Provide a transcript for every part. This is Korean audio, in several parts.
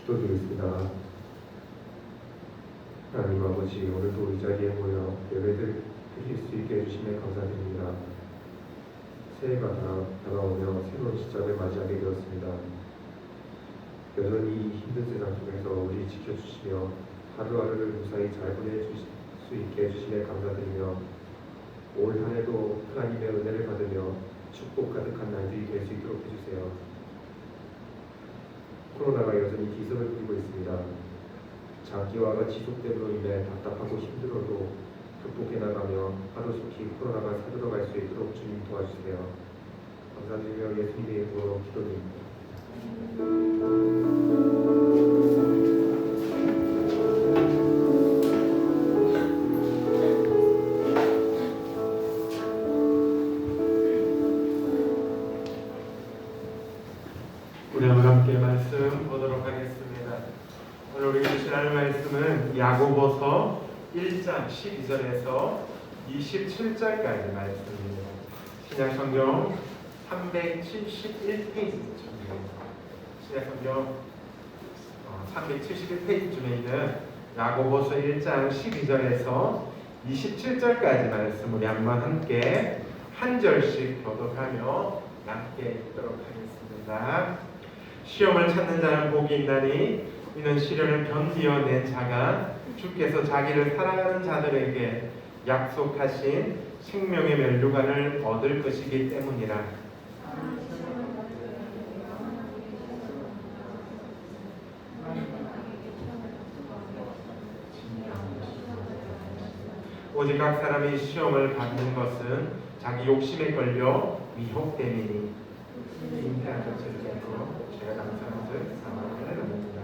기도드리겠습니다. 하나님 아버지, 오늘도 이 자리에 모여 예배를 드릴 수 있게 해주심에 감사드립니다. 새해가 다가오며 새로운 시작을 맞이하게 되었습니다. 여전히 힘든 세상 속에서 우리 지켜주시며 하루하루를 무사히 잘 보내줄 수 있게 해주심에 감사드리며 올 한해도 하나님의 은혜를 받으며 축복 가득한 날들이 될 수 있도록 해주세요. 코로나가 여전히 기승을 부리고 있습니다. 장기화가 지속됨으로 인해 답답하고 힘들어도 극복해 나가며 하루속히 코로나가 사들어갈 수 있도록 주님 도와주세요. 감사드리며 예수님의 이름으로 기도드립니다. 우리 함께 말씀 보도록 하겠습니다. 오늘 우리 주신 하나님 말씀은 야고보서 1장 12절에서 27절까지 말씀입니다. 신약성경 371페이지쯤에 신약성경 371페이지쯤에 있는 야고보서 1장 12절에서 27절까지 말씀 우리 한번 함께 한 절씩 교독하며 함께 읽도록 하겠습니다. 시험을 찾는 자는 복이 있나니 이는 시련을 견디어낸 자가 주께서 자기를 사랑하는 자들에게 약속하신 생명의 면류관을 얻을 것이기 때문이라. 오직 각 사람이 시험을 받는 것은 자기 욕심에 걸려 미혹됨이니 잉태한 것을 깨고 제가 감사한 즉 사망을 해놓는다.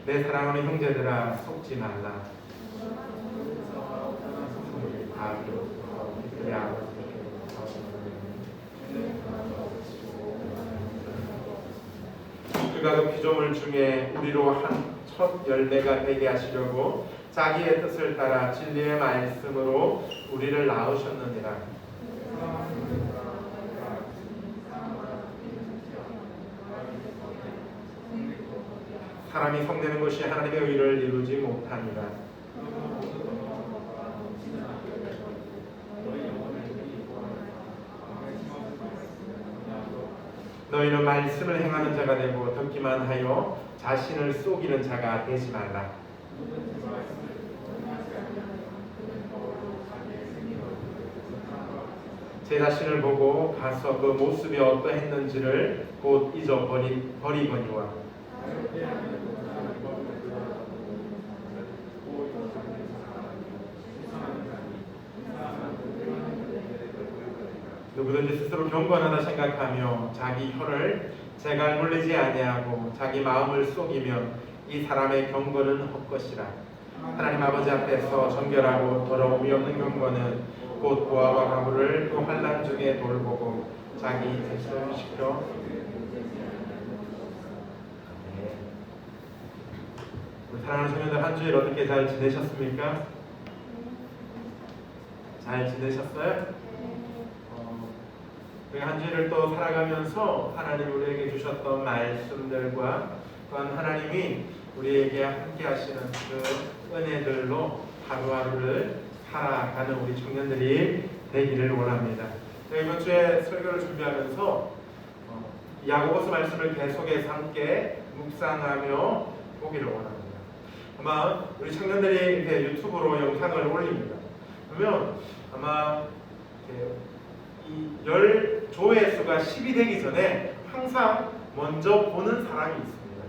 내 사랑하는 형제들아 속지 말라. 그가 그 피조물 중에 우리로 한 첫 열매가 되게 하시려고 자기의 뜻을 따라 진리의 말씀으로 우리를 낳으셨느니라. 사람이 성내는 것이 하나님의 의를 이루지 못하니라. 너희는 말씀을 행하는 자가 되고 듣기만 하여 자신을 속이는 자가 되지 말라. 제 자신을 보고 가서 그 모습이 어떠했는지를 곧 잊어버리거니와 누구든지 스스로 경건하다 생각하며 자기 혀를 제갈 물리지 아니하고 자기 마음을 속이면 이 사람의 경건은 헛것이라. 하나님 아버지 앞에서 정결하고 더러움이 없는 경건은 곧 보아와 가부를 또 환난 중에 돌보고 자기 자신을 지켜. 우리 사랑하는 성도들 한 주일 어떻게 잘 지내셨습니까? 잘 지내셨어요? 우리 한 주일을 또 살아가면서 하나님 우리에게 주셨던 말씀들과 또한 하나님이 우리에게 함께 하시는 그 은혜들로 하루하루를 살아가는 우리 청년들이 되기를 원합니다. 이번 주에 설교를 준비하면서 야고보서 말씀을 계속해서 함께 묵상하며 보기를 원합니다. 아마 우리 청년들이 이렇게 유튜브로 영상을 올립니다. 그러면 아마 이 조회수가 10이 되기 전에 항상 먼저 보는 사람이 있습니다.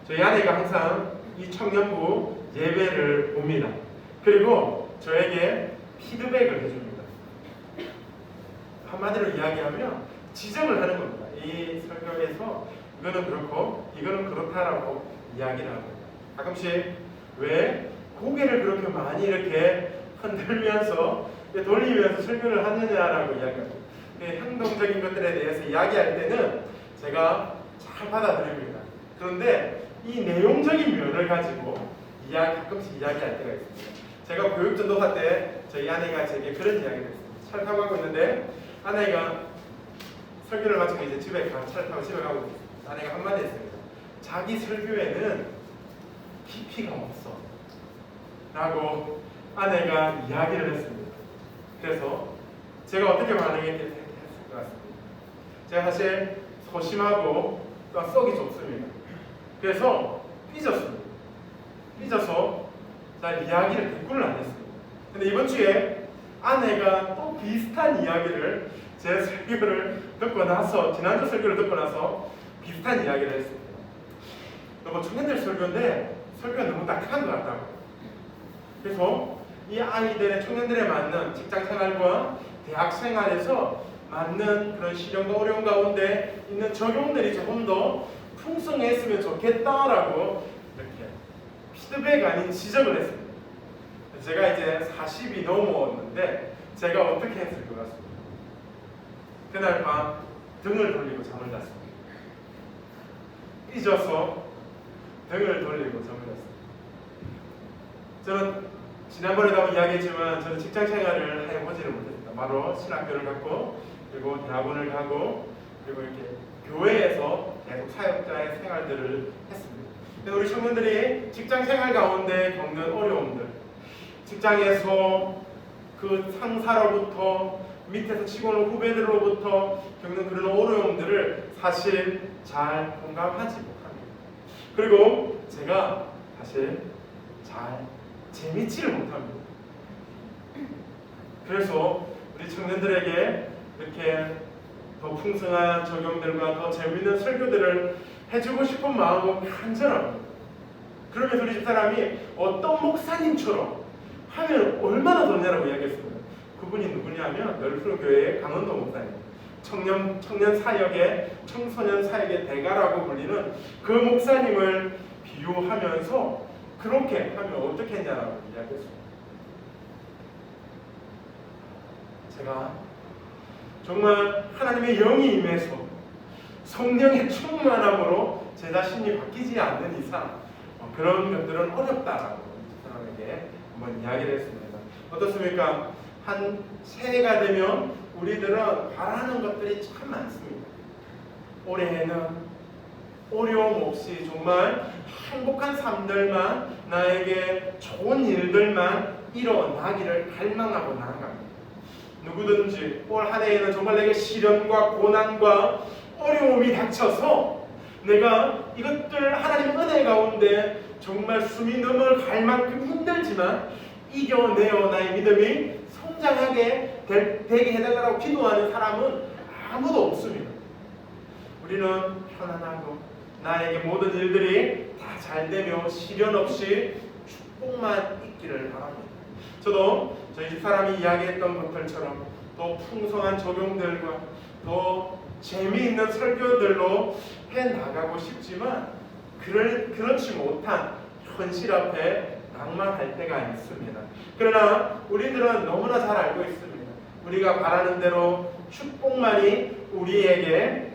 저희 아내가 항상 이 청년부 예배를 봅니다. 그리고 저에게 피드백을 해줍니다. 한마디로 이야기하면 지적을 하는 겁니다. 이 설교에서 이거는 그렇고 이거는 그렇다라고 이야기를 합니다. 가끔씩 왜 고개를 그렇게 많이 이렇게 흔들면서 돌리면서 설교를 하느냐라고 이야기합니다. 행동적인 것들에 대해서 이야기할 때는 제가 잘 받아들입니다. 그런데 이 내용적인 면을 가지고 가끔씩 이야기할 때가 있습니다. 제가 교육 전도사 때 저희 아내가 제게 그런 이야기를 했어요. 차를 타고 가고 있는데 아내가 설교를 마치고 이제 차를 타고 집에 가고 있어요. 아내가 한마디 했습니다. 자기 설교에는 깊이가 없어 라고 아내가 이야기를 했습니다. 그래서 제가 어떻게 반응했을 것 같습니다. 제가 사실 소심하고 또 썩이 좁습니다. 그래서 삐졌습니다. 삐져서 잘 이야기를 대꾸를 안 했습니다. 근데 이번 주에 아내가 또 비슷한 이야기를 제 설교를 듣고 나서 지난주 설교를 듣고 나서 비슷한 이야기를 했습니다. 너무 청년들 설교인데 설교가 너무 딱딱한 것 같다고. 그래서 이 아이들의 청년들에 맞는 직장 생활과 대학 생활에서 맞는 그런 시련과 어려움 가운데 있는 적용들이 조금 더 풍성했으면 좋겠다라고 이렇게 피드백 아닌 지적을 했습니다. 제가 이제 40이 넘었는데 제가 어떻게 했을 것 같습니다. 그날 밤 등을 돌리고 잠을 잤습니다. 삐져서 등을 돌리고 잠을 잤습니다. 저는 지난번에도 한번 이야기했지만 저는 직장 생활을 해보지를 못했습니다. 바로 신학교를 갔고 그리고 대학원을 가고 그리고 이렇게 교회에서 계속 사역자의 생활들을 했습니다. 근데 우리 청년들이 직장 생활 가운데 겪는 어려움들, 직장에서 그 상사로부터 밑에서 치고 오는 후배들로부터 겪는 그런 어려움들을 사실 잘 공감하지 못합니다. 그리고 제가 사실 잘 재미지를 못합니다. 그래서 우리 청년들에게 이렇게 더 풍성한 적용들과 더 재미있는 설교들을 해주고 싶은 마음은 간절합니다. 그러면서 우리 집사람이 어떤 목사님처럼 하면 얼마나 좋냐라고 이야기했습니다. 그분이 누구냐면 넓은 교회의 강원도 목사님, 청년 사역의 청소년 사역의 대가라고 불리는 그 목사님을 비유하면서 그렇게 하면 어떻게 했냐라고 이야기했습니다. 제가 정말 하나님의 영이 임해서 성령의 충만함으로 제 자신이 바뀌지 않는 이상 그런 것들은 어렵다라고 사람에게 한번 이야기를 했습니다. 어떻습니까? 한 새해가 되면 우리들은 바라는 것들이 참 많습니다. 올해에는 어려움 없이 정말 행복한 삶들만 나에게 좋은 일들만 일어나기를 갈망하고 나아갑니다. 누구든지 올 한 해에는 정말 내게 시련과 고난과 어려움이 닥쳐서 내가 이것들 하나님 은혜 가운데 정말 숨이 넘어갈 만큼 힘들지만 이겨내어 나의 믿음이 성장하게 되게 해달라고 기도하는 사람은 아무도 없습니다. 우리는 편안하고 나에게 모든 일들이 다 잘되며 시련 없이 축복만 있기를 바랍니다. 저도 저희 집사람이 이야기했던 것들처럼 더 풍성한 적용들과 더 재미있는 설교들로 해나가고 싶지만 그렇지 못한 현실 앞에 낭만할 때가 있습니다. 그러나 우리들은 너무나 잘 알고 있습니다. 우리가 바라는 대로 축복만이 우리에게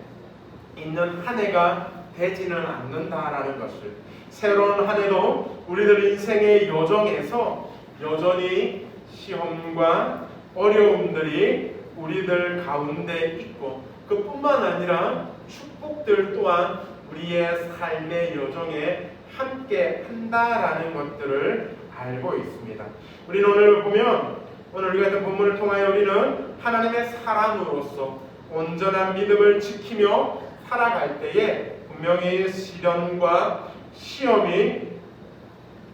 있는 한 해가 되지는 않는다라는 것을, 새로운 한 해도 우리들 인생의 여정에서 여전히 시험과 어려움들이 우리들 가운데 있고 그뿐만 아니라 축복들 또한 우리의 삶의 여정에 함께 한다라는 것들을 알고 있습니다. 우리는 오늘 보면 오늘 우리 같은 본문을 통하여 우리는 하나님의 사람으로서 온전한 믿음을 지키며 살아갈 때에 분명히 시련과 시험이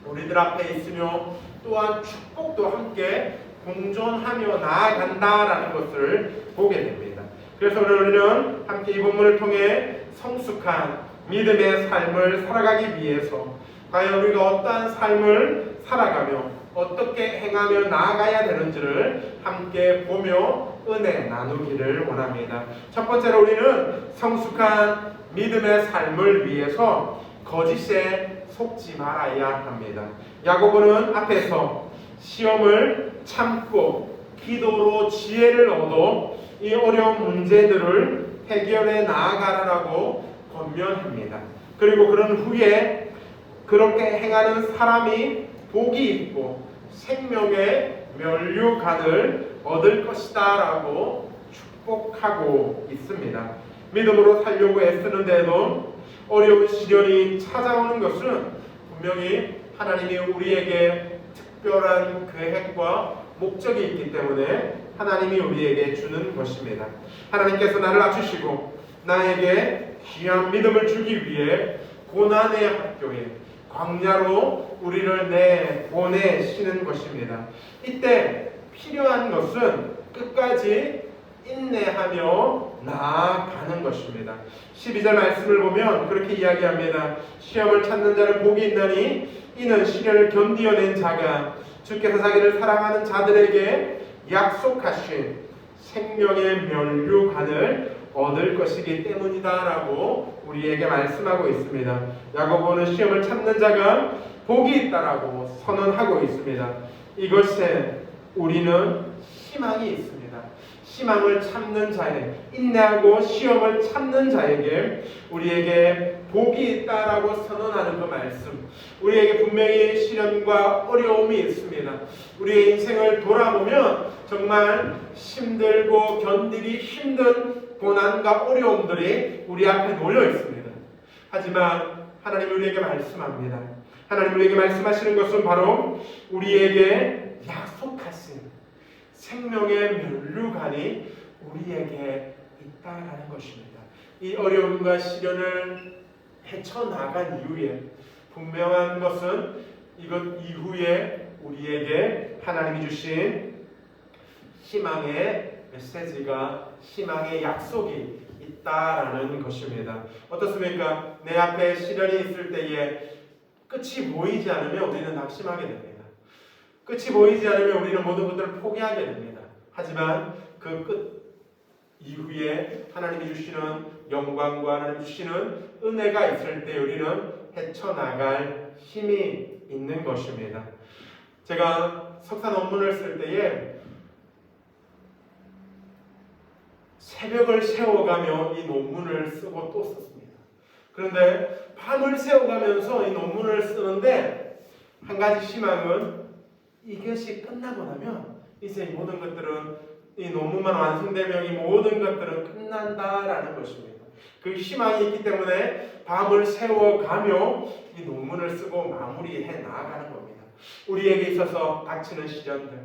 우리들 앞에 있으며 또한 축복도 함께 공존하며 나아간다라는 것을 보게 됩니다. 그래서 오늘 우리는 함께 이 본문을 통해 성숙한 믿음의 삶을 살아가기 위해서 과연 우리가 어떠한 삶을 살아가며 어떻게 행하며 나아가야 되는지를 함께 보며 은혜 나누기를 원합니다. 첫 번째로 우리는 성숙한 믿음의 삶을 위해서 거짓에 속지 말아야 합니다. 야고보는 앞에서 시험을 참고 기도로 지혜를 얻어 이 어려운 문제들을 해결해 나아가라고 권면합니다. 그리고 그런 후에 그렇게 행하는 사람이 복이 있고 생명의 면류관을 얻을 것이다 라고 축복하고 있습니다. 믿음으로 살려고 애쓰는데도 어려운 시련이 찾아오는 것은 분명히 하나님이 우리에게 특별한 계획과 목적이 있기 때문에 하나님이 우리에게 주는 것입니다. 하나님께서 나를 낮추시고 나에게 귀한 믿음을 주기 위해 고난의 학교에 광야로 우리를 내보내시는 것입니다. 이때 필요한 것은 끝까지 인내하며 나아가는 것입니다. 12절 말씀을 보면 그렇게 이야기합니다. 시험을 찾는 자는 복이 있나니 이는 시련을 견디어낸 자가 주께서 자기를 사랑하는 자들에게 약속하신 생명의 면류관을 얻을 것이기 때문이다 라고 우리에게 말씀하고 있습니다. 야고보는 시험을 참는 자가 복이 있다라고 선언하고 있습니다. 이것에 우리는 희망이 있습니다. 희망을 참는 자에, 인내하고 시험을 참는 자에게 우리에게 복이 있다라고 선언하는 그 말씀, 우리에게 분명히 시련과 어려움이 있습니다. 우리의 인생을 돌아보면 정말 힘들고 견디기 힘든 고난과 어려움들이 우리 앞에 놓여 있습니다. 하지만 하나님 우리에게 말씀합니다. 하나님 우리에게 말씀하시는 것은 바로 우리에게 약속하신 생명의 면류관이 우리에게 있다라는 것입니다. 이 어려움과 시련을 헤쳐나간 이후에 분명한 것은 이것 이후에 우리에게 하나님이 주신 희망의 메시지가, 희망의 약속이 있다라는 것입니다. 어떻습니까? 내 앞에 시련이 있을 때에 끝이 보이지 않으면 우리는 낙심하게 됩니다. 끝이 보이지 않으면 우리는 모든 것들을 포기하게 됩니다. 하지만 그 끝 이후에 하나님이 주시는 영광과 하나님이 주시는 은혜가 있을 때 우리는 헤쳐나갈 힘이 있는 것입니다. 제가 석사 논문을 쓸 때에 새벽을 새워가며 이 논문을 쓰고 또 썼습니다. 그런데 밤을 새워가면서 이 논문을 쓰는데 한 가지 희망은 이것이 끝나고 나면 이제 이 모든 것들은 이 논문만 완성되면 이 모든 것들은 끝난다라는 것입니다. 그 희망이 있기 때문에 밤을 새워가며 이 논문을 쓰고 마무리해 나아가는 겁니다. 우리에게 있어서 닥치는 시련들,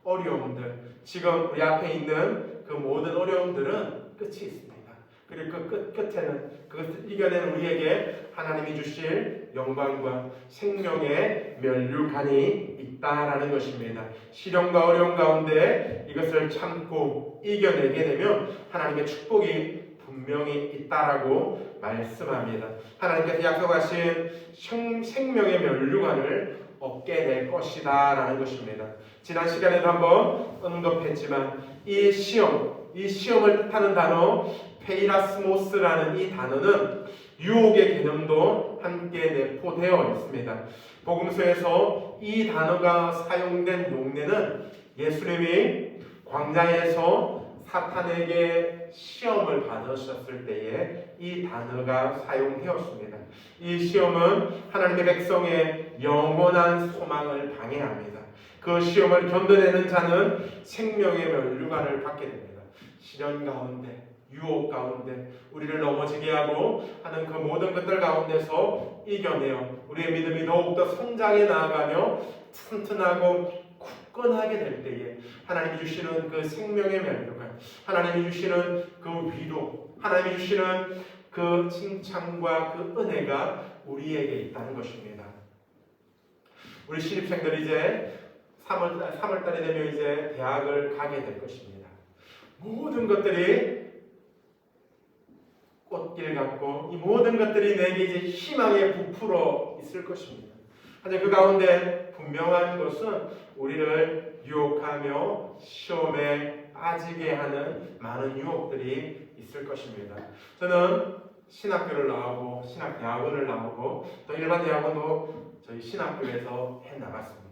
어려움들, 지금 우리 앞에 있는 그 모든 어려움들은 끝이 있습니다. 그리고 그 끝에는 그것을 이겨낸 우리에게 하나님이 주실 영광과 생명의 면류관이 있다라는 것입니다. 시련과 어려움 가운데 이것을 참고 이겨내게 되면 하나님의 축복이 분명히 있다라고 말씀합니다. 하나님께서 약속하신 생명의 면류관을 얻게 될 것이다 라는 것입니다. 지난 시간에도 한번 언급했지만 이 시험을 뜻하는 단어 페이라스모스라는 이 단어는 유혹의 개념도 함께 내포되어 있습니다. 복음서에서 이 단어가 사용된 용례는 예수님이 광야에서 사탄에게 시험을 받으셨을 때에 이 단어가 사용되었습니다. 이 시험은 하나님의 백성의 영원한 소망을 방해합니다. 그 시험을 견뎌내는 자는 생명의 면류관을 받게 됩니다. 시련 가운데, 유혹 가운데 우리를 넘어지게 하고 하는 그 모든 것들 가운데서 이겨내어 우리의 믿음이 더욱더 성장해 나아가며 튼튼하고 굳건하게 될 때에 하나님이 주시는 그 생명의 면류관, 하나님이 주시는 그 위로, 하나님이 주시는 그 칭찬과 그 은혜가 우리에게 있다는 것입니다. 우리 신입생들이 이제 3월달이 되면 이제 대학을 가게 될 것입니다. 모든 것들이 꽃길 같고 이 모든 것들이 내게 이제 희망에 부풀어 있을 것입니다. 하지만 그 가운데 분명한 것은 우리를 유혹하며 시험에 빠지게 하는 많은 유혹들이 있을 것입니다. 저는 신학교를 나오고 신학대학원을 나오고 또 일반 대학원도 저희 신학교에서 해나갔습니다.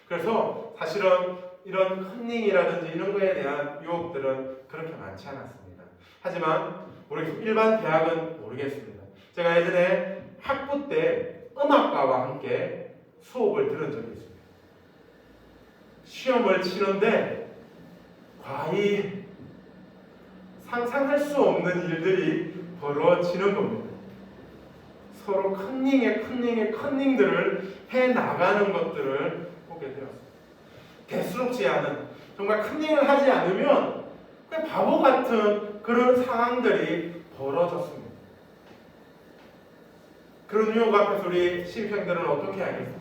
그래서 사실은 이런 컨닝이라든지 이런 거에 대한 유혹들은 그렇게 많지 않았습니다. 하지만 우리 일반 대학은 모르겠습니다. 제가 예전에 학부 때 음악가와 함께 수업을 들은 적이 있습니다. 시험을 치는데 과히 상상할 수 없는 일들이 벌어지는 겁니다. 서로 컨닝들을 해나가는 것들을 보게 되었습니다. 대수롭지 않은, 정말 컨닝을 하지 않으면 바보 같은 그런 상황들이 벌어졌습니다. 그런 유혹 앞에서 우리 신평들은 어떻게 하겠습니까?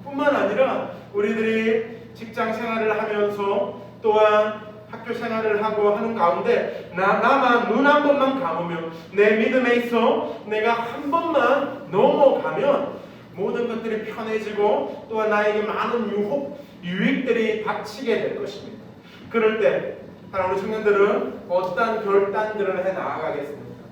뿐만 아니라 우리들이 직장 생활을 하면서 또한 학교 생활을 하고 하는 가운데 나만 눈 한 번만 감으면, 내 믿음에 있어 내가 한 번만 넘어가면 모든 것들이 편해지고 또한 나에게 많은 유익들이 닥치게 될 것입니다. 그럴 때 우리 청년들은 어떤 결단들을 해 나아가겠습니까?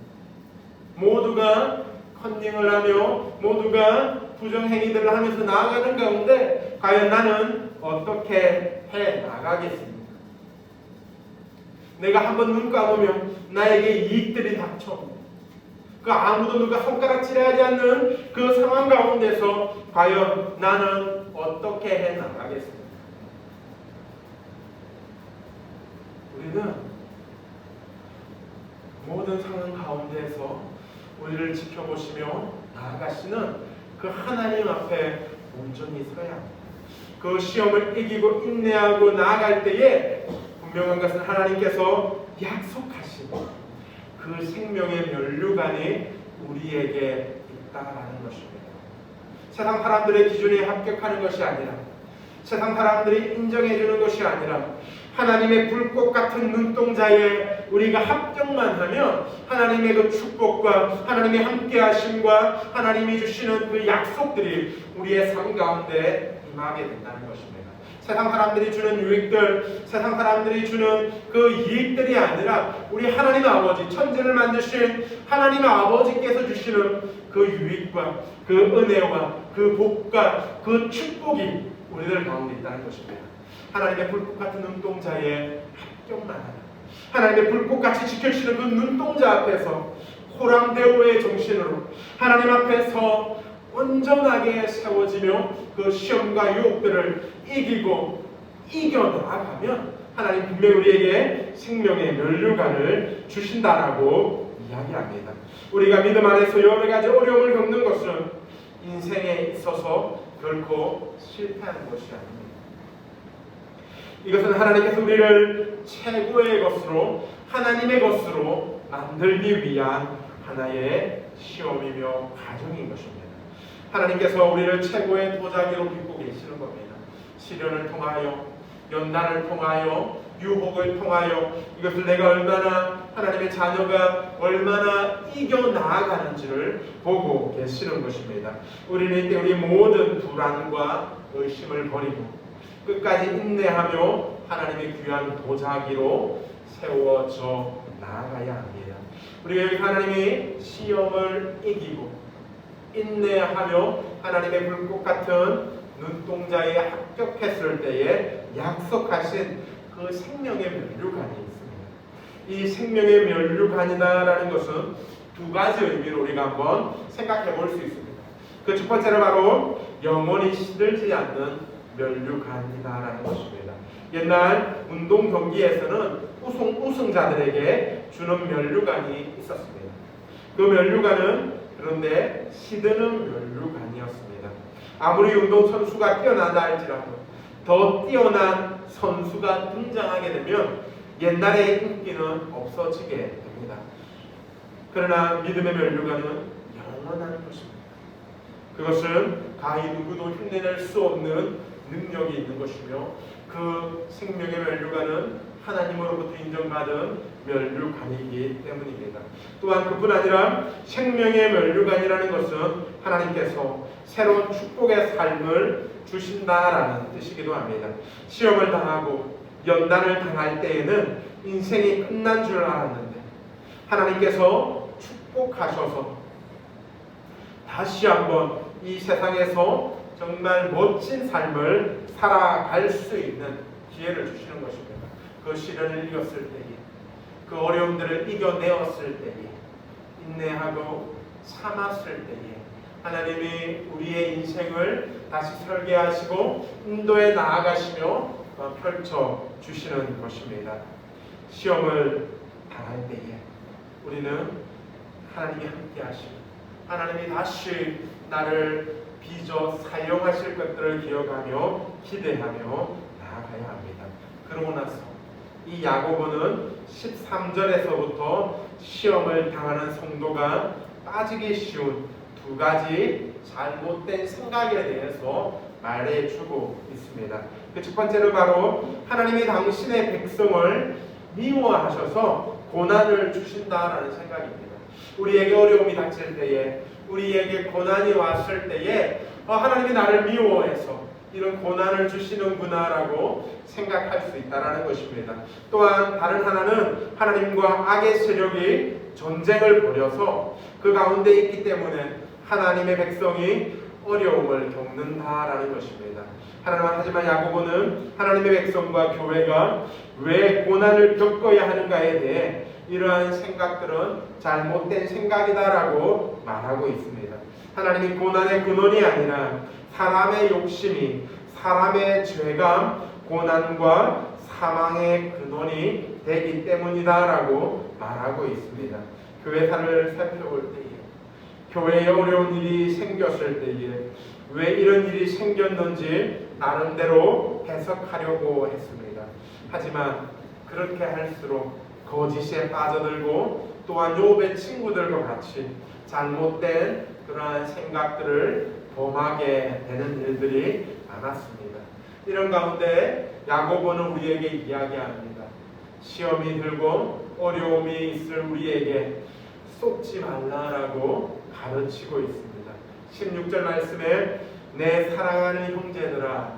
모두가 컨닝을 하며 모두가 부정행위들을 하면서 나아가는 가운데 과연 나는 어떻게 해 나가겠습니까? 내가 한번 눈 감으면 나에게 이익들이 닥쳐, 그 아무도 누가 손가락질하지 않는 그 상황 가운데서 과연 나는 어떻게 해 나가겠습니까? 우리는 모든 상황 가운데서 우리를 지켜보시며 나아가시는 그 하나님 앞에 온전히 서야 합니다. 그 시험을 이기고 인내하고 나아갈 때에 분명한 것은 하나님께서 약속하신 그 생명의 면류관이 우리에게 있다라는 것입니다. 세상 사람들의 기준에 합격하는 것이 아니라, 세상 사람들이 인정해주는 것이 아니라, 하나님의 불꽃 같은 눈동자에 우리가 합격만 하면 하나님의 그 축복과 하나님의 함께하심과 하나님이 주시는 그 약속들이 우리의 삶 가운데 임하게 된다는 것입니다. 세상 사람들이 주는 유익들, 세상 사람들이 주는 그 이익들이 아니라 우리 하나님 아버지, 천지를 만드신 하나님 아버지께서 주시는 그 유익과 그 은혜와 그 복과 그 축복이 우리들 가운데 있다는 것입니다. 하나님의 불꽃 같은 눈동자에 합격만 하라. 하나님의 불꽃같이 지켜주시는 그 눈동자 앞에서 호랑대오의 정신으로 하나님 앞에서 온전하게 세워지며 그 시험과 유혹들을 이기고 이겨나가면 하나님 분명히 우리에게 생명의 면류관을 주신다라고 이야기합니다. 우리가 믿음 안에서 여러 가지 어려움을 겪는 것은 인생에 있어서 결코 실패하는 것이 아닙니다. 이것은 하나님께서 우리를 최고의 것으로, 하나님의 것으로 만들기 위한 하나의 시험이며 과정인 것입니다. 하나님께서 우리를 최고의 도자기로 빚고 계시는 겁니다. 시련을 통하여, 연단을 통하여, 유혹을 통하여 이것을 내가 얼마나, 하나님의 자녀가 얼마나 이겨나가는지를 보고 계시는 것입니다. 우리는 이때 우리 모든 불안과 의심을 버리고 끝까지 인내하며 하나님의 귀한 도자기로 세워져 나아가야 합니다. 우리가 여기 하나님이 시험을 이기고 인내하며 하나님의 불꽃 같은 눈동자에 합격했을 때에 약속하신 그 생명의 면류관이 있습니다. 이 생명의 면류관이다라는 것은 두 가지 의미로 우리가 한번 생각해 볼 수 있습니다. 그 첫 번째는 바로 영원히 시들지 않는 면류관이다라는 것입니다. 옛날 운동 경기에서는 우승자들에게 주는 면류관이 있었습니다. 그 면류관은 그런데 시드는 면류관이었습니다. 아무리 운동 선수가 뛰어난다 할지라도 더 뛰어난 선수가 등장하게 되면 옛날의 인기는 없어지게 됩니다. 그러나 믿음의 면류관은 영원한 것입니다. 그것은 가히 누구도 흉내낼 수 없는 능력이 있는 것이며 그 생명의 면류관은 하나님으로부터 인정받은 면류관이기 때문입니다. 또한 그뿐 아니라 생명의 면류관이라는 것은 하나님께서 새로운 축복의 삶을 주신다라는 뜻이기도 합니다. 시험을 당하고 연단을 당할 때에는 인생이 끝난 줄 알았는데 하나님께서 축복하셔서 다시 한번 이 세상에서 정말 멋진 삶을 살아갈 수 있는 기회를 주시는 것입니다. 그 시련을 이겼을 때에, 그 어려움들을 이겨내었을 때에, 인내하고 참았을 때에 하나님이 우리의 인생을 다시 설계하시고 인도에 나아가시며 펼쳐 주시는 것입니다. 시험을 당할 때에 우리는 하나님이 함께 하시고 하나님이 다시 나를 빚어 사용하실 것들을 기억하며 기대하며 나아가야 합니다. 그러고 나서 이 야고보는 13절에서부터 시험을 당하는 성도가 빠지기 쉬운 두 가지 잘못된 생각에 대해서 말해주고 있습니다. 그 첫 번째는 바로 하나님이 당신의 백성을 미워하셔서 고난을 주신다라는 생각입니다. 우리에게 어려움이 닥칠 때에, 우리에게 고난이 왔을 때에 하나님이 나를 미워해서 이런 고난을 주시는구나라고 생각할 수 있다는 것입니다. 또한 다른 하나는 하나님과 악의 세력이 전쟁을 벌여서 그 가운데 있기 때문에 하나님의 백성이 어려움을 겪는다라는 것입니다. 하지만 야고보는 하나님의 백성과 교회가 왜 고난을 겪어야 하는가에 대해 이러한 생각들은 잘못된 생각이다라고 말하고 있습니다. 하나님이 고난의 근원이 아니라 사람의 욕심이, 사람의 죄감, 고난과 사망의 근원이 되기 때문이다라고 말하고 있습니다. 교회사를 살펴볼 때에, 교회에 어려운 일이 생겼을 때에 왜 이런 일이 생겼는지 나름대로 해석하려고 했습니다. 하지만 그렇게 할수록 거짓에 빠져들고 또한 욥의 친구들과 같이 잘못된 그러한 생각들을 범하게 되는 일들이 많았습니다. 이런 가운데 야고보는 우리에게 이야기합니다. 시험이 들고 어려움이 있을 우리에게 속지 말라라고 가르치고 있습니다. 16절 말씀에 내 사랑하는 형제들아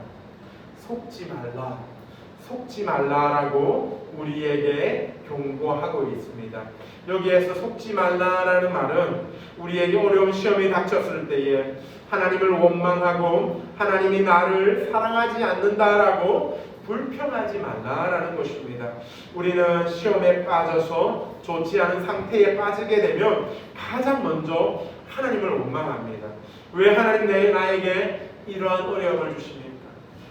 속지 말라라고 우리에게 경고하고 있습니다. 여기에서 속지 말라라는 말은 우리에게 어려운 시험이 닥쳤을 때에 하나님을 원망하고 하나님이 나를 사랑하지 않는다라고 불평하지 말라라는 것입니다. 우리는 시험에 빠져서 좋지 않은 상태에 빠지게 되면 가장 먼저 하나님을 원망합니다. 왜 하나님 나에게 이러한 어려움을 주십니까?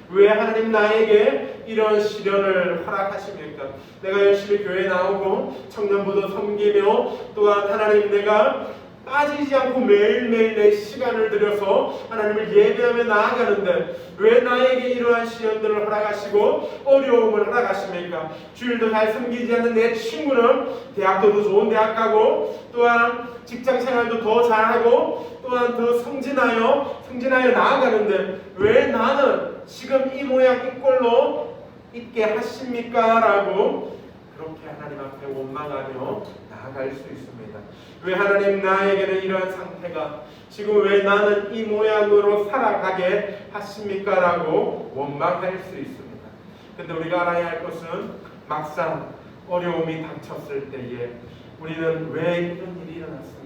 왜 하나님 나에게 이런 시련을 허락하십니까? 내가 열심히 교회에 나오고 청년부도 섬기며 또한 하나님 내가 빠지지 않고 매일매일 내 시간을 들여서 하나님을 예배하며 나아가는데 왜 나에게 이러한 시련들을 허락하시고 어려움을 허락하십니까? 주일도 잘 섬기지 않는 내 친구는 대학도 더 좋은 대학 가고 또한 직장생활도 더 잘하고 또한 더 승진하여 나아가는데 왜 나는 지금 이 모양 이 꼴로 있게 하십니까? 라고 그렇게 하나님 앞에 원망하며 나아갈 수 있습니다. 왜 하나님 나에게는 이러한 상태가 지금 왜 나는 이 모양으로 살아가게 하십니까? 라고 원망할 수 있습니다. 근데 우리가 알아야 할 것은 막상 어려움이 닥쳤을 때에 우리는 왜 이런 일이 일어났습니까?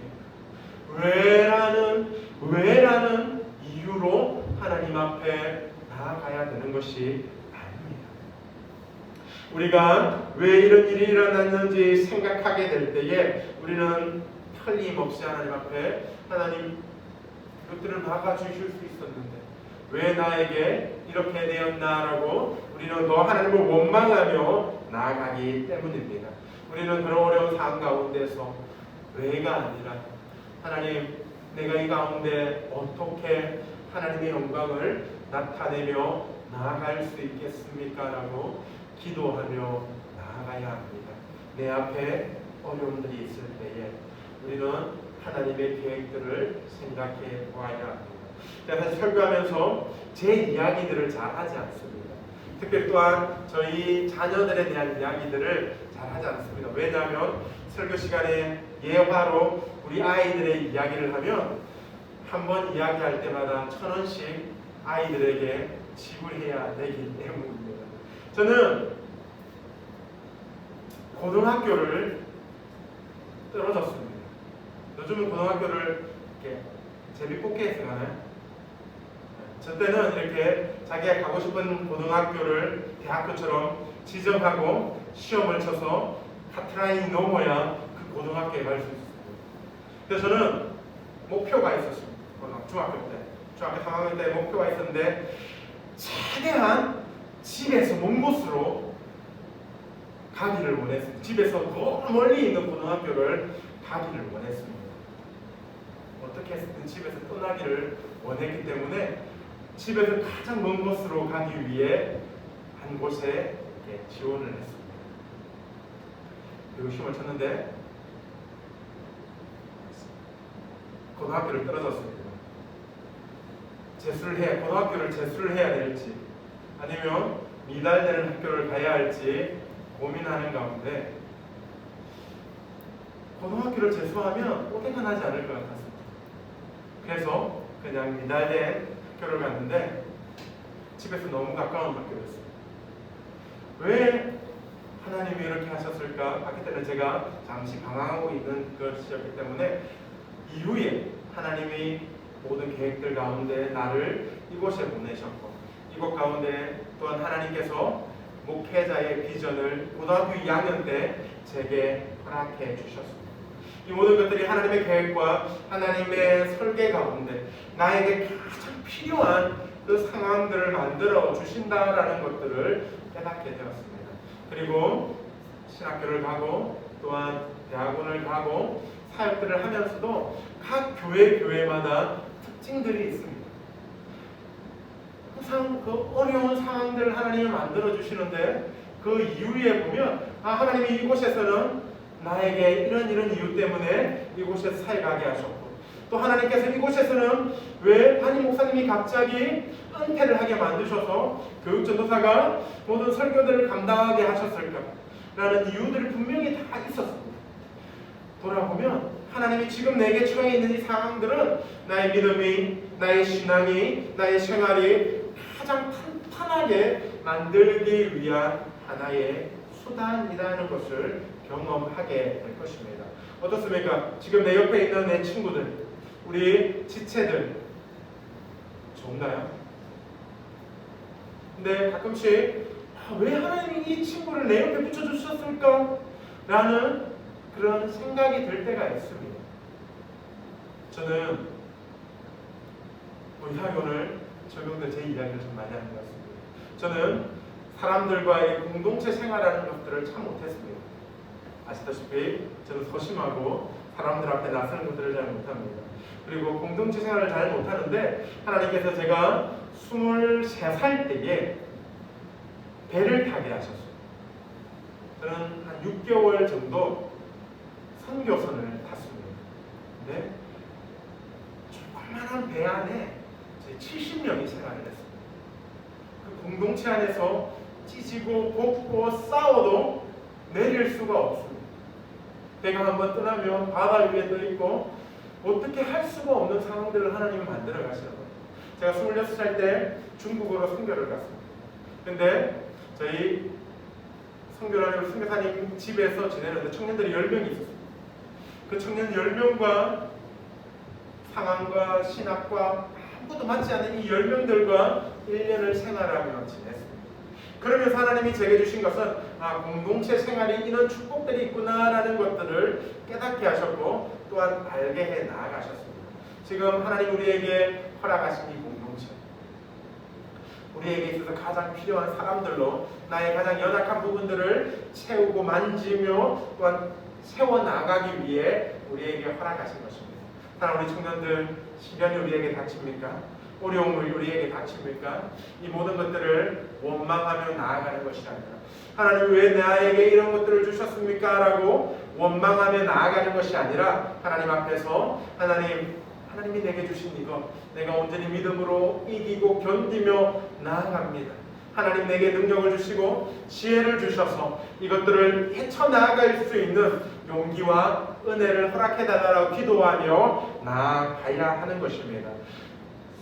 왜라는 이유로 하나님 앞에 나아가야 되는 것이 아닙니다. 우리가 왜 이런 일이 일어났는지 생각하게 될 때에 우리는 틀림없이 하나님 앞에 하나님 이것들을 막아주실 수 있었는데 왜 나에게 이렇게 되었나라고 우리는 더 하나님을 원망하며 나아가기 때문입니다. 우리는 그런 어려운 삶 가운데서 왜가 아니라 하나님 내가 이 가운데 어떻게 하나님의 영광을 나타내며 나아갈 수 있겠습니까? 라고 기도하며 나아가야 합니다. 내 앞에 어려움들이 있을 때에 우리는 하나님의 계획들을 생각해 보아야 합니다. 제가 사실 설교하면서 제 이야기들을 잘 하지 않습니다. 특별히 또한 저희 자녀들에 대한 이야기들을 잘 하지 않습니다. 왜냐하면 설교 시간에 예화로 우리 아이들의 이야기를 하면 한 번 이야기할 때마다 1,000원씩 아이들에게 지불해야 되기 때문입니다. 저는 고등학교를 떨어졌습니다. 요즘은 고등학교를 이렇게 제비뽑기 해서 가나요? 저 때는 이렇게 자기가 가고 싶은 고등학교를 대학교처럼 지정하고 시험을 쳐서 카트라인이 넘어야 그 고등학교에 갈 수 있었어요. 그래서 저는 목표가 있었습니다. 중학교 3학년 때 목표가 있었는데 최대한 집에서 먼 곳으로 가기를 원했습니다. 집에서 더 멀리 있는 고등학교를 가기를 원했습니다. 어떻게 해서든 집에서 떠나기를 원했기 때문에 집에서 가장 먼 곳으로 가기 위해 한 곳에 이렇게 지원을 했습니다. 그리고 시험을 쳤는데 고등학교를 떨어졌습니다. 고등학교를 재수를 해야 될지 아니면 미달되는 학교를 가야 할지 고민하는 가운데 고등학교를 재수하면 오대가 나지 않을 것 같았습니다. 그래서 그냥 미달된 학교를 갔는데 집에서 너무 가까운 학교였습니다. 왜 하나님이 이렇게 하셨을까? 학기 때는 제가 잠시 방황하고 있는 것이었기 때문에 이후에 하나님이 모든 계획들 가운데 나를 이곳에 보내셨고 이곳 가운데 또한 하나님께서 목회자의 비전을 고등학교 2학년 때 제게 허락해 주셨습니다. 이 모든 것들이 하나님의 계획과 하나님의 설계 가운데 나에게 가장 필요한 그 상황들을 만들어 주신다라는 것들을 깨닫게 되었습니다. 그리고 신학교를 가고 또한 대학원을 가고 사역들을 하면서도 각 교회마다 특징들이 있습니다. 항상 그 어려운 상황들을 하나님이 만들어 주시는데 그 이후에 보면 하나님이 이곳에서는 나에게 이런 이유 때문에 이곳에서 사역하게 하셨고 또 하나님께서 이곳에서는 왜 담임 목사님이 갑자기 은퇴를 하게 만드셔서 교육전도사가 모든 설교들을 감당하게 하셨을까 라는 이유들이 분명히 다 있었습니다. 돌아보면 하나님이 지금 내게 처해 있는 이 상황들은 나의 믿음이, 나의 신앙이, 나의 생활이 가장 탄탄하게 만들기 위한 하나의 수단이라는 것을 경험하게 될 것입니다. 어떻습니까? 지금 내 옆에 있는 내 친구들, 우리 지체들 좋은가요? 근데 가끔씩 왜 하나님이 이 친구를 내 옆에 붙여주셨을까? 라는 그런 생각이 들 때가 있습니다. 저는 우리 학교를 적용된 제 이야기를 좀 많이 하는 것 같습니다. 저는 사람들과의 공동체 생활하는 것들을 참 못했습니다. 아시다시피 저는 소심하고 사람들 앞에 나서는 것들을 잘 못합니다. 그리고 공동체 생활을 잘 못하는데 하나님께서 제가 23살 때에 배를 타게 하셨어요. 저는 한 6개월 정도 선교선을 탔습니다. 근데 조그만한 배 안에 70명이 생활을 했습니다. 그 공동체 안에서 찢고 볶고 싸워도 내릴 수가 없습니다. 배가 한번 떠나면 바다 위에 떠있고 어떻게 할 수가 없는 상황들을 하나님은 만들어 가시는 거예요. 제가 26살 때 중국으로 선교를 갔습니다. 근데 저희 선교라는 선교사님 집에서 지내는데 청년들이 10명이 있었습니다. 그 청년 10명과 상황과 신학과 아무것도 맞지 않는 이 10명들과 1년을 생활하며 지냈습니다. 그러면서 하나님이 제게 주신 것은 공동체 생활이 이런 축복들이 있구나라는 것들을 깨닫게 하셨고 또한 알게 해 나아가셨습니다. 지금 하나님 우리에게 허락하신 이 공동체, 우리에게 있어서 가장 필요한 사람들로 나의 가장 연약한 부분들을 채우고 만지며 또한 세워나가기 위해 우리에게 허락하신 것입니다. 사랑 우리 청년들, 시련이 우리에게 닥칩니까? 어려움을 우리에게 닥칩니까? 이 모든 것들을 원망하며 나아가는 것이 아니라 하나님 왜 나에게 이런 것들을 주셨습니까? 라고 원망하며 나아가는 것이 아니라 하나님 앞에서 하나님이 내게 주신 이것 내가 온전히 믿음으로 이기고 견디며 나아갑니다. 하나님 내게 능력을 주시고 지혜를 주셔서 이것들을 헤쳐나갈 수 있는 용기와 은혜를 허락해달라고 기도하며 나아가야 하는 것입니다.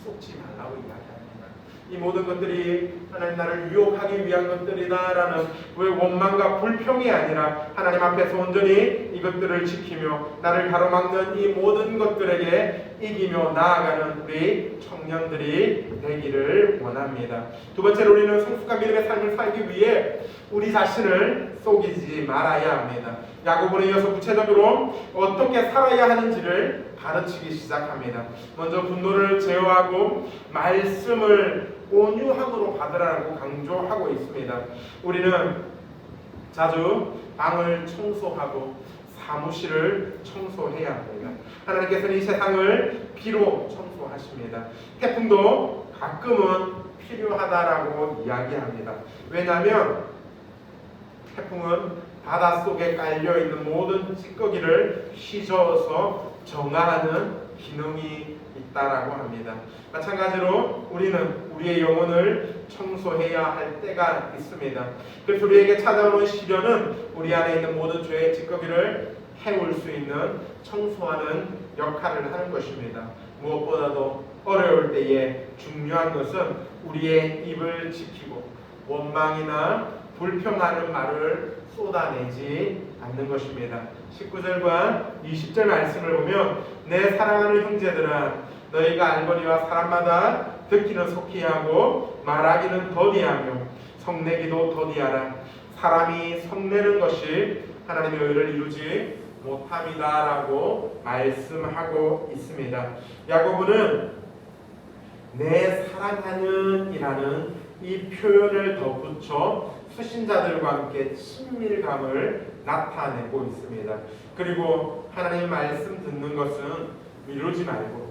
속지 말라고 이야기합니다. 이 모든 것들이 하나님 나를 유혹하기 위한 것들이다라는 왜 원망과 불평이 아니라 하나님 앞에서 온전히 이것들을 지키며 나를 가로막는 이 모든 것들에게 이기며 나아가는 우리 청년들이 되기를 원합니다. 두 번째로 우리는 성숙한 믿음의 삶을 살기 위해 우리 자신을 속이지 말아야 합니다. 야고보는 이어서 구체적으로 어떻게 살아야 하는지를 가르치기 시작합니다. 먼저 분노를 제어하고 말씀을 온유함으로 받으라고 강조하고 있습니다. 우리는 자주 방을 청소하고 사무실을 청소해야 합니다. 하나님께서는 이 세상을 비로 청소하십니다. 태풍도 가끔은 필요하다라고 이야기합니다. 왜냐하면 태풍은 바닷속에 깔려있는 모든 찌꺼기를 휘저어서 정화하는 기능이 있다라고 합니다. 마찬가지로 우리는 우리의 영혼을 청소해야 할 때가 있습니다. 그래서 우리에게 찾아오는 시련은 우리 안에 있는 모든 죄의 찌꺼기를 해올 수 있는 청소하는 역할을 하는 것입니다. 무엇보다도 어려울 때에 중요한 것은 우리의 입을 지키고 원망이나 불평하는 말을 쏟아내지 않는 것입니다. 19절과 20절 말씀을 보면 내 사랑하는 형제들아 너희가 알거니와 사람마다 듣기는 속히 하고 말하기는 더디하며 성내기도 더디하라. 사람이 성내는 것이 하나님의 의를 이루지 못함이다라고 말씀하고 있습니다. 야고보는 내 사랑하는 이라는 이 표현을 덧붙여 수신자들과 함께 친밀감을 나타내고 있습니다. 그리고 하나님의 말씀 듣는 것은 미루지 말고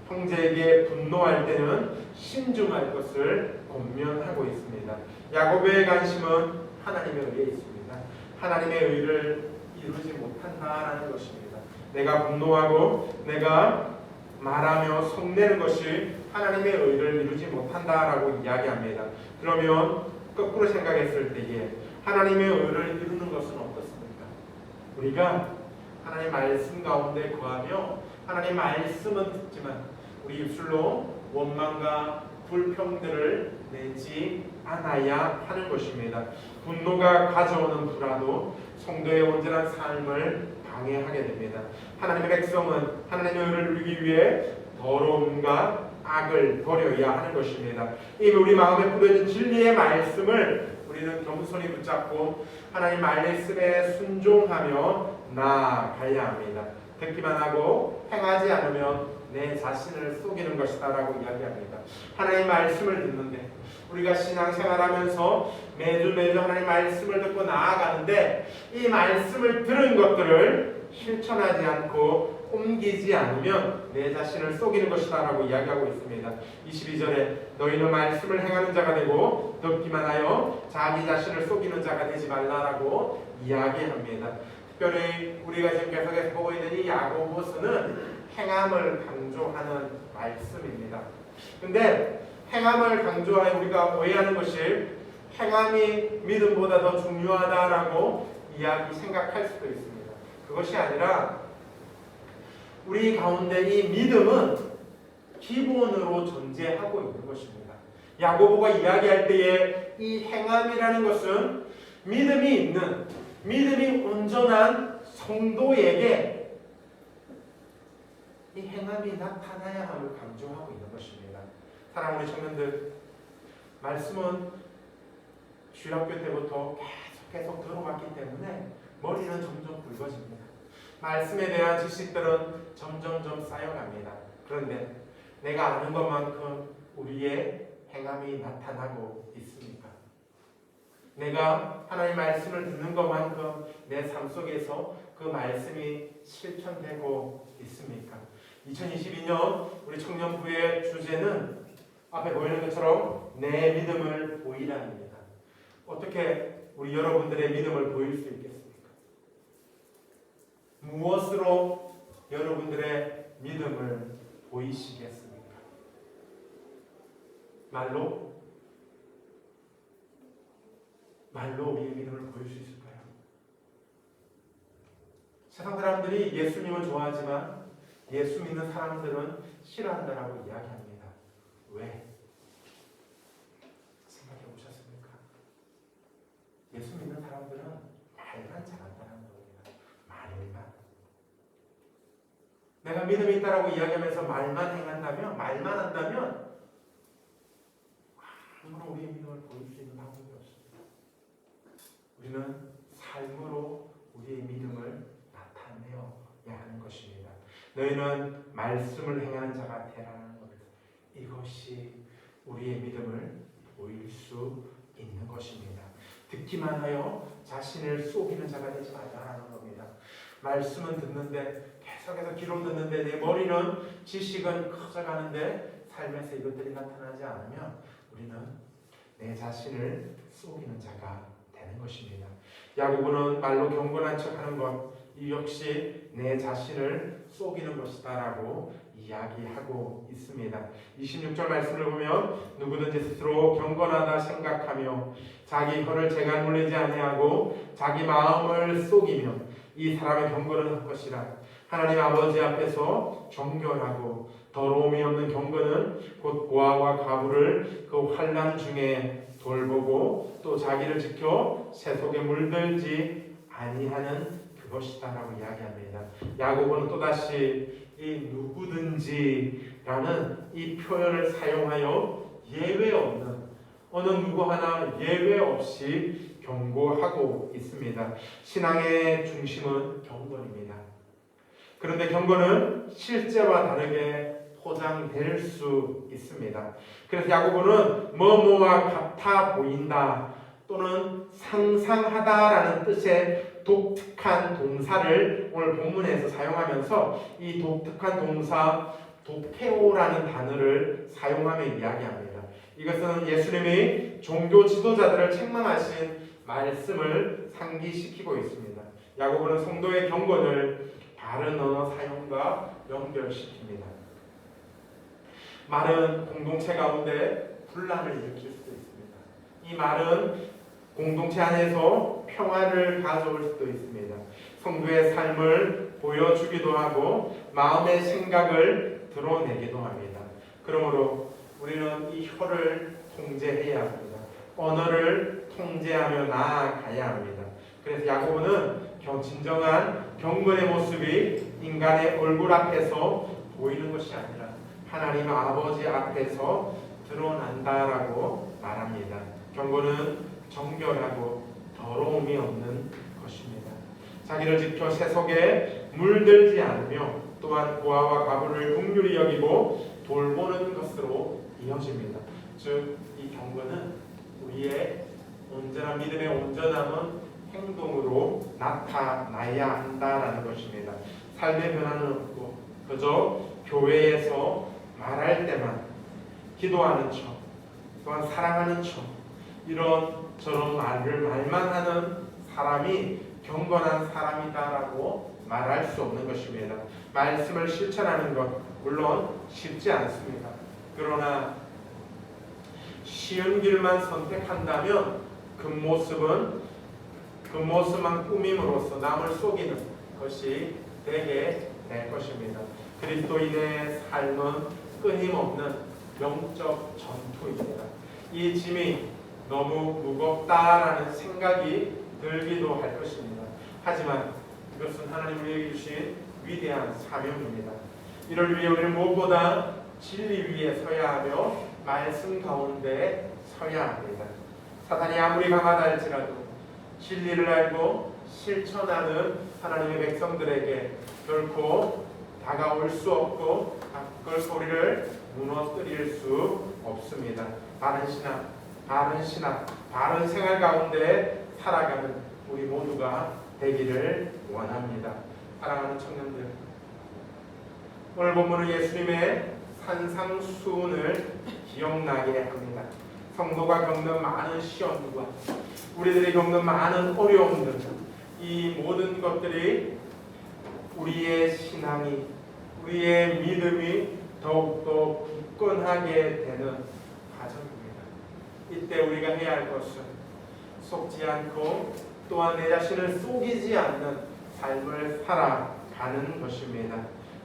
형제에게 분노할 때는 신중할 것을 권면하고 있습니다. 야고보의 관심은 하나님의 의에 있습니다. 하나님의 의를 이루지 못한다라는 것입니다. 내가 분노하고 내가 말하며 성내는 것이 하나님의 의를 이루지 못한다라고 이야기합니다. 그러면 거꾸로 생각했을 때에 하나님의 의를 이루는 것은 어떻습니까? 우리가 하나님의 말씀 가운데 거하며 하나님의 말씀은 듣지만 우리 입술로 원망과 불평들을 내지 않아야 하는 것입니다. 분노가 가져오는 불화도 성도의 온전한 삶을 방해하게 됩니다. 하나님의 백성은 하나님의 의를 누리기 위해 더러움과 악을 버려야 하는 것입니다. 이미 우리 마음에 뿌려진 진리의 말씀을 우리는 겸손히 붙잡고 하나님 말씀에 순종하며 나아가야 합니다. 듣기만 하고 행하지 않으면 내 자신을 속이는 것이다라고 이야기합니다. 하나님 말씀을 듣는데 우리가 신앙생활하면서 매주 하나님 말씀을 듣고 나아가는데 이 말씀을 들은 것들을 실천하지 않고 옮기지 않으면 내 자신을 속이는 것이다라고 이야기하고 있습니다. 22절에 너희는 말씀을 행하는 자가 되고 듣기만 하여 자기 자신을 속이는 자가 되지 말라라고 이야기합니다. 특별히 우리가 지금 계속해서 보고 있는 이 야고보서는 행함을 강조하는 말씀입니다. 근데 행함을 강조하여 우리가 오해하는 것이 행함이 믿음보다 더 중요하다라고 생각할 수도 있습니다. 그것이 아니라 우리 가운데 이 믿음은 기본으로 존재하고 있는 것입니다. 야고보가 이야기할 때에 이 행함이라는 것은 믿음이 온전한 성도에게 이 행함이 나타나야 함을 강조하고 있는 것입니다. 사랑하는 우리 청년들, 말씀은 주일학교 때부터 계속 들어왔기 때문에 머리는 점점 굵어집니다. 말씀에 대한 지식들은 점점 쌓여갑니다. 그런데 내가 아는 것만큼 우리의 행함이 나타나고 있습니까? 내가 하나님의 말씀을 듣는 것만큼 내 삶 속에서 그 말씀이 실천되고 있습니까? 2022년 우리 청년부의 주제는 앞에 보이는 것처럼 내 믿음을 보이라입니다. 어떻게 우리 여러분들의 믿음을 보일 수 있겠습니까? 무엇으로 여러분들의 믿음을 보이시겠습니까? 말로 우리의 믿음을 보일 수 있을까요? 세상 사람들이 예수님을 좋아하지만 예수 믿는 사람들은 싫어한다라고 이야기합니다. 왜? 생각해 보셨습니까? 예수 믿는 사람들은 말만 잘한다는 겁니다. 말만. 내가 믿음이 있다라고 이야기하면서 말만 행한다면, 말만 한다면 아무런 우리의 믿음을 보일 수 있는 방법이 없습니다. 우리는 삶으로 우리의 믿음을 나타내어야 하는 것입니다. 너희는 말씀을 행하는 자가 되라는 겁니다. 이것이 우리의 믿음을 보일 수 있는 것입니다. 듣기만 하여 자신을 속이는 자가 되지 말라는 겁니다. 말씀은 듣는데, 계속해서 기록 듣는데 내 머리는 지식은 커져가는데 삶에서 이것들이 나타나지 않으면 우리는 내 자신을 속이는 자가 되는 것입니다. 야고보는 말로 경건한 척하는 것, 이 역시 내 자신을 속이는 것이다라고 이야기하고 있습니다. 26절 말씀을 보면 누구든지 스스로 경건하다 생각하며 자기 혀를 재간 물리지 아니하고 자기 마음을 속이며 이 사람의 경건은 헛것이라. 하나님 아버지 앞에서 정결하고 더러움이 없는 경건은 곧 고아와 과부를 그 환난 중에 돌보고 또 자기를 지켜 세속에 물들지 아니하는 그것이다라고 이야기합니다. 야고보는 또다시 이 누구든지라는 이 표현을 사용하여 예외 없는, 어느 누구 하나 예외 없이 경고하고 있습니다. 신앙의 중심은 경건입니다. 그런데 경건은 실제와 다르게 포장될 수 있습니다. 그래서 야고보는 뭐뭐와 같아 보인다 또는 상상하다라는 뜻의 독특한 동사를 오늘 본문에서 사용하면서 이 독특한 동사 도케오라는 단어를 사용하며 이야기합니다. 이것은 예수님이 종교 지도자들을 책망하신 말씀을 상기시키고 있습니다. 야고보는 성도의 경건을 바른 언어 사용과 연결시킵니다. 말은 공동체 가운데 분란을 일으킬 수도 있습니다. 이 말은 공동체 안에서 평화를 가져올 수도 있습니다. 성도의 삶을 보여주기도 하고 마음의 생각을 드러내기도 합니다. 그러므로 우리는 이 혀를 통제해야 합니다. 언어를 통제하며 나아가야 합니다. 그래서 야고보는 진정한 경건의 모습이 인간의 얼굴 앞에서 보이는 것이 아니라 하나님 아버지 앞에서 드러난다라고 말합니다. 경건은 정결하고 더러움이 없는 것입니다. 자기를 지켜 세속에 물들지 않으며 또한 고아와 과부를 긍휼히 여기고 돌보는 것으로 이어집니다. 즉, 이 경건은 우리의 온전한 믿음의 온전함은 행동으로 나타나야 한다라는 것입니다. 삶의 변화는 없고 그저 교회에서 말할 때만 기도하는 척, 또한 사랑하는 척, 이런 저런 말만 하는 사람이 경건한 사람이다라고 말할 수 없는 것입니다. 말씀을 실천하는 것 물론 쉽지 않습니다. 그러나 쉬운 길만 선택한다면 그 모습만 꾸밈으로써 남을 속이는 것이 되게 될 것입니다. 그리스도인의 삶은 끊임없는 영적 전투입니다. 이 짐이 너무 무겁다라는 생각이 들기도 할 것입니다. 하지만 이것은 하나님 우리에게 주신 위대한 사명입니다. 이를 위해 우리는 무엇보다 진리 위에 서야 하며 말씀 가운데 서야 합니다. 사탄이 아무리 강하다 할지라도 진리를 알고 실천하는 하나님의 백성들에게 결코 다가올 수 없고 결코 우리를 무너뜨릴 수 없습니다. 바른 신앙, 바른 생활 가운데 살아가는 우리 모두가 되기를 원합니다. 사랑하는 청년들, 오늘 본문은 예수님의 산상수훈을 기억나게 합니다. 성도가 겪는 많은 시험과 우리들이 겪는 많은 어려움들, 이 모든 것들이 우리의 신앙이, 우리의 믿음이 더욱더 굳건하게 되는 과정입니다. 이때 우리가 해야 할 것은 속지 않고 또한 내 자신을 속이지 않는 삶을 살아가는 것입니다.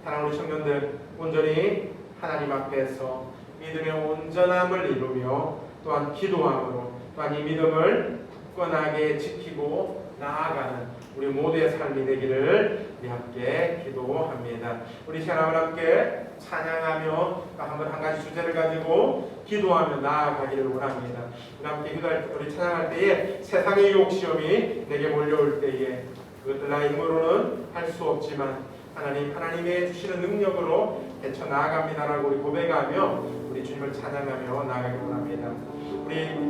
사랑하는 우리 청년들, 온전히 하나님 앞에서 믿음의 온전함을 이루며 또한 기도함으로 또한 이 믿음을 굳건하게 지키고 나아가는 우리 모두의 삶이 되기를 우리 함께 기도합니다. 우리 시간 함께 찬양하며 한 가지 주제를 가지고 기도하며 나아가기를 원합니다. 우리 함께 기도할 때, 우리 찬양할 때에 세상의 유혹 시험이 내게 몰려올 때에 그것들 나의 힘으로는 할 수 없지만 하나님의 주시는 능력으로 헤쳐나아갑니다라고 우리 고백하며 우리 주님을 찬양하며 나아가기를 원합니다.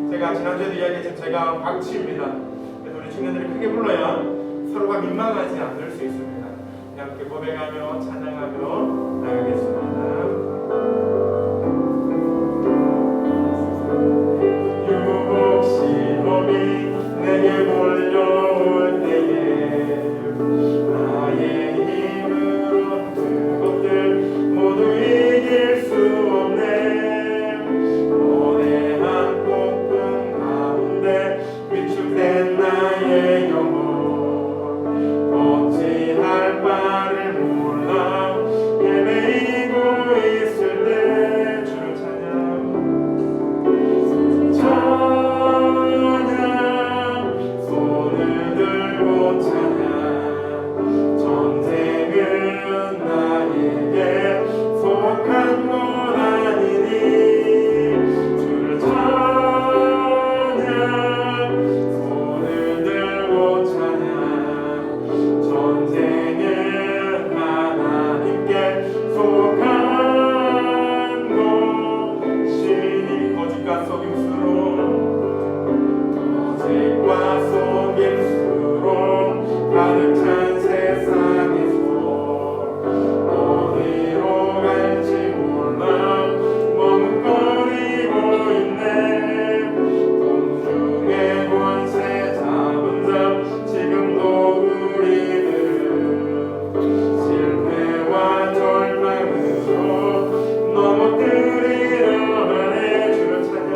제가 지난주에도 이야기했지만 제가 박치입니다. 그래서 우리 청년들이 크게 불러야 서로가 민망하지 않을 수 있습니다. 함께 고백하며 찬양하며 나가겠습니다. 유혹 시험이 내게 몰려올 때에 나의 힘으로 그것들 모두 이길 수 없네. 거대한 폭풍 가운데 위축된 나의 영혼 어찌할 바를 몰라 헤매이고 있을 때 주를 찬양 손을 들고 찬양 전쟁은 나에게 속한 것 아니니 주를 찬양 손을 들고 찬양 전쟁은 하나님께 속한 것이니 거짓과 속임수로 가득 찬 세상에서 어디로 갈지 몰라 머뭇거리고 있네. 공중의 권세 잡은 자 지금도 우리들은 실패와 절망으로 넘어뜨리려 하네. 주를 찬양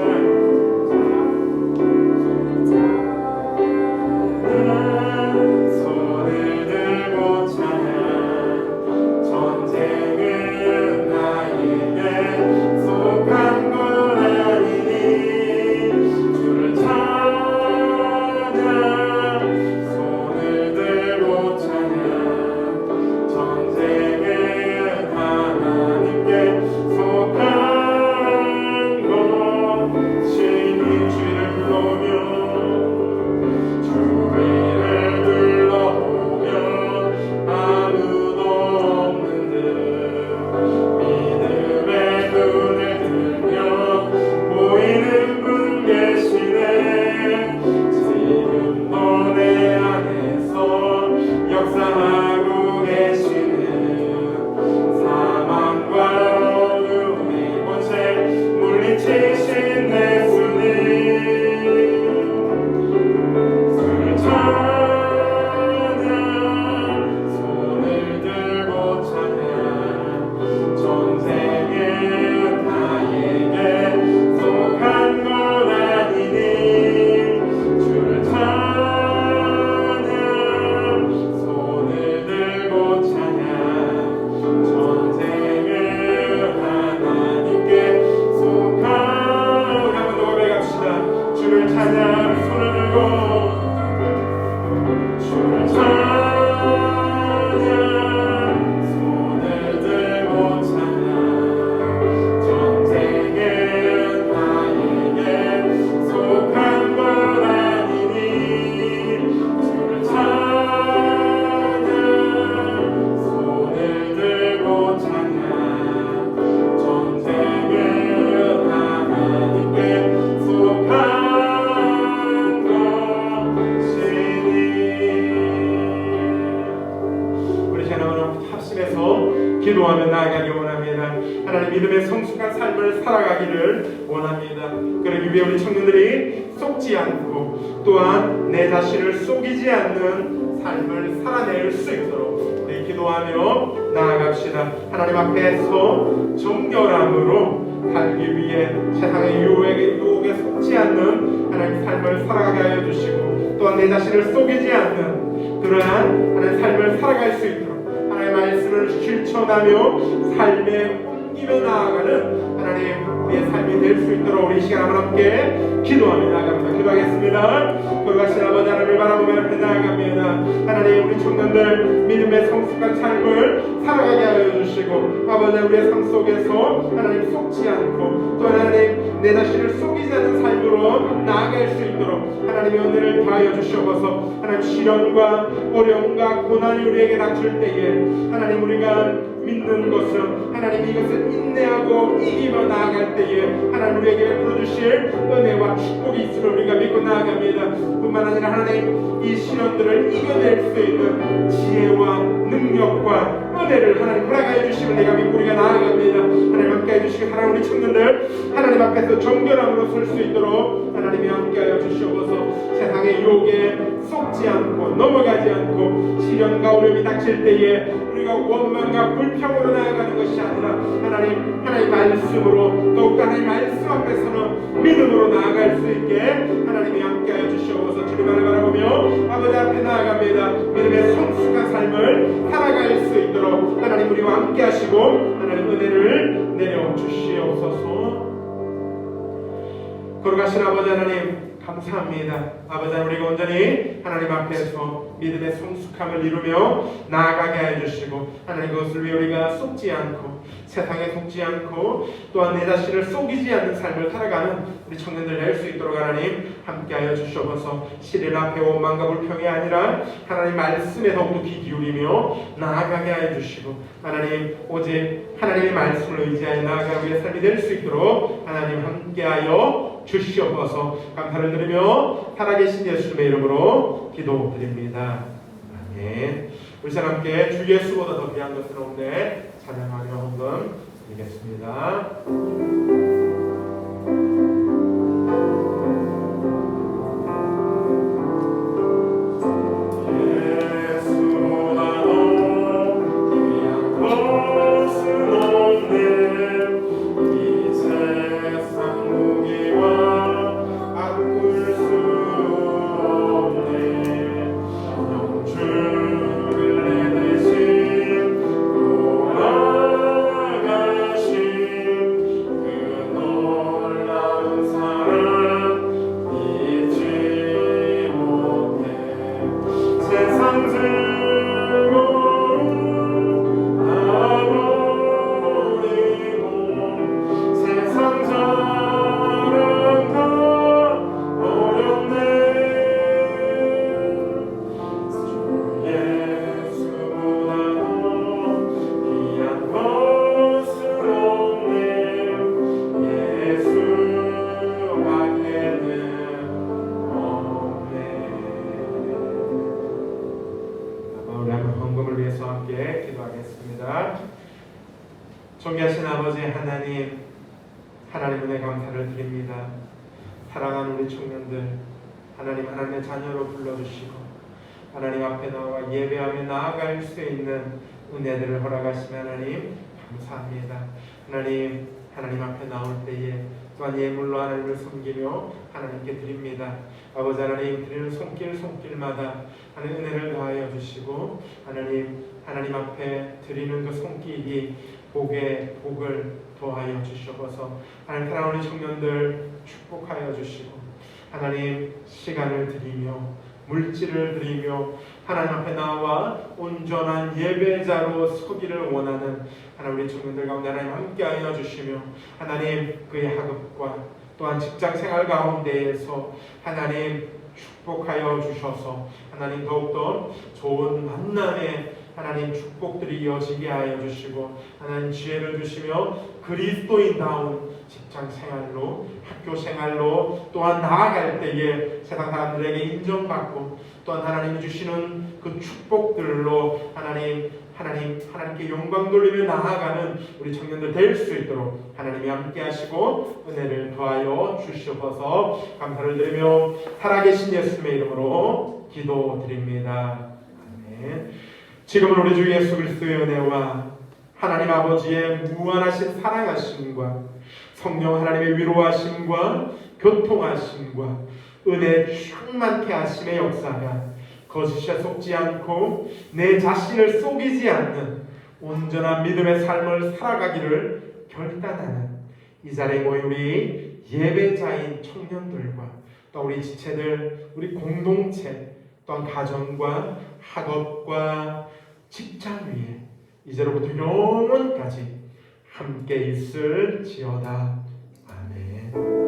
손을 들고 찬양 전쟁은 나에게 속한 건 아니니 주를 찬양 손을 들고 찬양 전쟁은 하나님께 속한 것이니 주를 불러오며 주위를 둘러보면 아무도 없는 듯 믿음의 눈을 들며 보이는 분 계시네. 지금도 내 안에서 역사하고 계시는 사망과 어둠의 권세 물리치신 예수님 손을 들고 찬양 전쟁은 나에게 속한 건 아니니 주를 찬양 손을 들고 찬양 전쟁은 하나님께 속한 우리 한번 더 고백합시다. 주를 찬양 손을 들고 주를 찬양 손을 들고 찬양 전쟁은 나에게 속한 건 아니니 주를 찬양 손을 들고 찬양 전쟁은 하나님께 속한 기도하며 나아가기 원합니다. 하나님 믿음의 성숙한 삶을 살아가기를 원합니다. 그러기 위해 우리 청년들이 속지 않고 또한 내 자신을 속이지 않는 삶을 살아낼 수 있도록 우리 기도하며 나아갑시다. 하나님 앞에서 정결함으로 살기 위해 세상의 유혹에 속지 않는 하나님 삶을 살아가게 하여 주시고 또한 내 자신을 속이지 않는 그러한 하나님 삶을 살아갈 수 있도록 하나님의 말씀을 실천하며 삶에 옮기며 나아가는 하나님 우리의 삶이 될 수 있도록 우리 시간 한번 함께 기도하며 나아갑니다. 기도하겠습니다. 거룩하신 아버지 하나님을 바라보며 나아갑니다. 하나님 우리 청년들 믿음의 성숙한 삶을 살아가게 하여 주시고 아버지 우리의 삶 속에서 하나님 속지 않고 또 하나님 내 자신을 속이지 않는 삶으로 나아갈 수 있도록 하나님의 은혜를 더하여 주시옵소서. 하나님 시련과 어려움과 고난이 우리에게 닥칠 때에 하나님 우리가 믿는 것은 하나님 이것을 인내하고 이기며 나아갈 때에 하나님 우리에게 베풀어 주실 은혜와 축복이 있음을 우리가 믿고 나아갑니다. 뿐만 아니라 하나님 이 시련들을 이겨낼 수 있는 지혜와 능력과 은혜를 하나님 허락하여 주시면 내가 믿고 우리가 나아갑니다. 하나님 함께해 주시고 사랑하는 우리 청년들 하나님 앞에서 정결함으로 설 수 있도록 하나님이 함께하여 주시옵소서. 세상의 유혹에 속지 않고 넘어가지 않고 시련과 어려움이 닥칠 때에 우리가 원망과 불평으로 나아가는 것이 아니라 하나님 말씀으로 더욱더 하나님 말씀 앞에서는 믿음으로 나아갈 수 있게 하나님이 함께하여 주시옵소서. 주님만을 바라보며 아버지 앞에 나아갑니다. 믿음의 성숙한 삶을 살아갈 수 있도록 하나님 우리와 함께하시고 하나님 은혜를 내려 주시옵소서. 거룩하신 아버지 하나님 감사합니다. 아버지 하나님 우리가 온전히 하나님 앞에서 믿음의 성숙함을 이루며 나아가게 하여 주시고 하나님 그것을 위해 우리가 속지 않고 세상에 속지 않고 또한 내 자신을 속이지 않는 삶을 살아가는 우리 청년들 될 수 있도록 하나님 함께하여 주시옵소서. 시련 앞에 원망과 불평이 아니라 하나님 말씀에 더욱더 귀 기울이며 나아가게 하여 주시고 하나님 오직 하나님의 말씀을 의지하여 나아가는 우리의 삶이 될 수 있도록 하나님 함께하여 주시옵소서. 감사를 드리며 살아계신 예수님의 이름으로 기도드립니다. 아멘. 우리 사람께 주 예수보다 더 귀한 것은 없네 찬양하며 헌금 드리겠습니다. 존귀하신 아버지 하나님 은혜 감사를 드립니다. 사랑하는 우리 청년들 하나님의 자녀로 불러주시고 하나님 앞에 나와 예배하며 나아갈 수 있는 은혜들을 허락하시며 하나님 감사합니다. 하나님 앞에 나올 때에 또한 예물로 하나님을 섬기며 하나님께 드립니다. 아버지 하나님 드리는 손길마다 하나님 은혜를 더하여 주시고 하나님 앞에 드리는 그 손길이 복을 더하여 주시옵소서. 하나님 사랑하는 청년들 축복하여 주시고 하나님 시간을 드리며 물질을 드리며 하나님 앞에 나와 온전한 예배자로 서기를 원하는 하나님 우리 청년들 가운데 하나님 함께하여 주시며 하나님 그의 학업과 또한 직장생활 가운데에서 하나님 축복하여 주셔서 하나님 더욱더 좋은 만남의 하나님 축복들이 이어지게 하여 주시고 하나님 지혜를 주시며 그리스도인다운 직장생활로 학교생활로 또한 나아갈 때에 세상 사람들에게 인정받고 또한 하나님이 주시는 그 축복들로 하나님께 영광 돌리며 나아가는 우리 청년들 될 수 있도록 하나님이 함께 하시고 은혜를 더하여 주시옵소서. 감사를 드리며 살아계신 예수님의 이름으로 기도드립니다. 아멘. 지금은 우리 주 예수 그리스도의 은혜와 하나님 아버지의 무한하신 사랑하심과 성령 하나님의 위로하심과 교통하심과 은혜 충만케 하심의 역사가 거짓에 속지 않고 내 자신을 속이지 않는 온전한 믿음의 삶을 살아가기를 결단하는 이 자리에 모인 우리 예배자인 청년들과 또 우리 지체들, 우리 공동체 또한 가정과 학업과 직장 위에 이제로부터 영원까지 함께 있을지어다. 아멘.